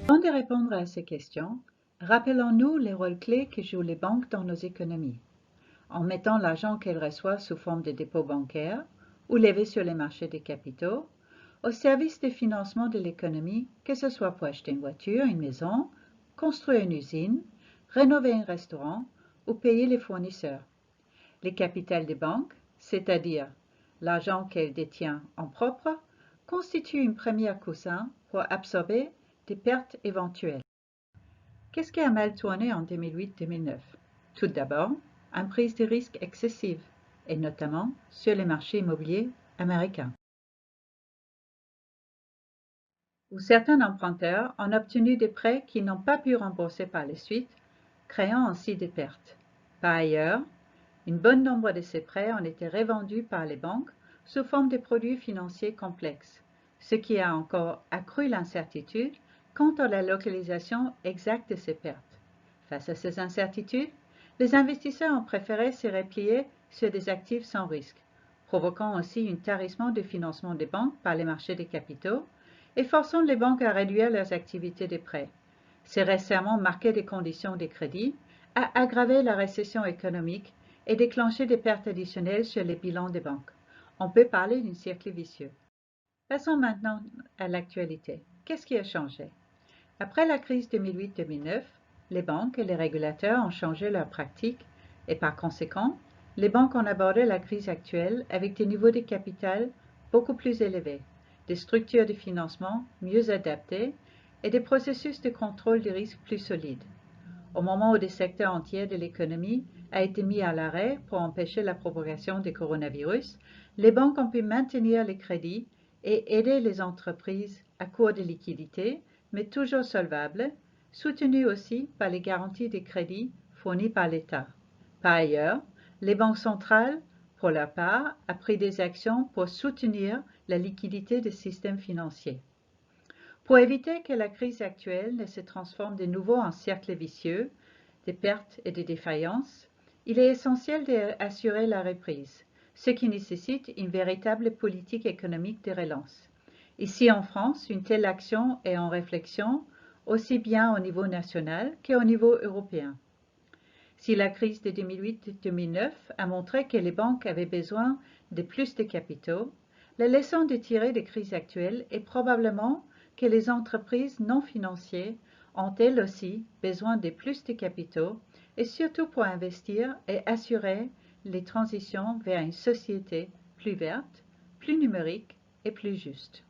Avant de répondre à ces questions, rappelons-nous les rôles clés que jouent les banques dans nos économies, en mettant l'argent qu'elles reçoivent sous forme de dépôts bancaires ou levés sur les marchés des capitaux au service du financement de l'économie, que ce soit pour acheter une voiture, une maison, construire une usine, rénover un restaurant ou payer les fournisseurs. Les capitales des banques, c'est-à-dire l'argent qu'elles détiennent en propre, constituent une première coussin pour absorber des pertes éventuelles. Qu'est-ce qui a mal tourné en 2008-2009? Tout d'abord, une prise de risque excessive, et notamment sur les marchés immobiliers américains, où certains emprunteurs ont obtenu des prêts qu'ils n'ont pas pu rembourser par la suite, créant ainsi des pertes. Par ailleurs, un bon nombre de ces prêts ont été revendus par les banques sous forme de produits financiers complexes, ce qui a encore accru l'incertitude quant à la localisation exacte de ces pertes. Face à ces incertitudes, les investisseurs ont préféré se replier sur des actifs sans risque, provoquant aussi un tarissement du financement des banques par les marchés des capitaux et forçant les banques à réduire leurs activités de prêt. Ces resserrements marqués des conditions de crédit a aggravé la récession économique et déclenché des pertes additionnelles sur les bilans des banques. On peut parler d'un cercle vicieux. Passons maintenant à l'actualité. Qu'est-ce qui a changé? Après la crise 2008-2009, les banques et les régulateurs ont changé leurs pratiques et par conséquent, les banques ont abordé la crise actuelle avec des niveaux de capital beaucoup plus élevés, des structures de financement mieux adaptées et des processus de contrôle des risques plus solides. Au moment où des secteurs entiers de l'économie a été mis à l'arrêt pour empêcher la propagation du coronavirus, les banques ont pu maintenir les crédits et aider les entreprises à court de liquidités, mais toujours solvables, soutenues aussi par les garanties des crédits fournis par l'État. Par ailleurs, les banques centrales, pour leur part, ont pris des actions pour soutenir la liquidité des systèmes financiers. Pour éviter que la crise actuelle ne se transforme de nouveau en cercle vicieux de pertes et de défaillances, il est essentiel d'assurer la reprise, ce qui nécessite une véritable politique économique de relance. Ici en France, une telle action est en réflexion aussi bien au niveau national qu'au niveau européen. Si la crise de 2008-2009 a montré que les banques avaient besoin de plus de capitaux, la leçon de tirer des crises actuelles est probablement que les entreprises non financières ont elles aussi besoin de plus de capitaux et surtout pour investir et assurer les transitions vers une société plus verte, plus numérique et plus juste.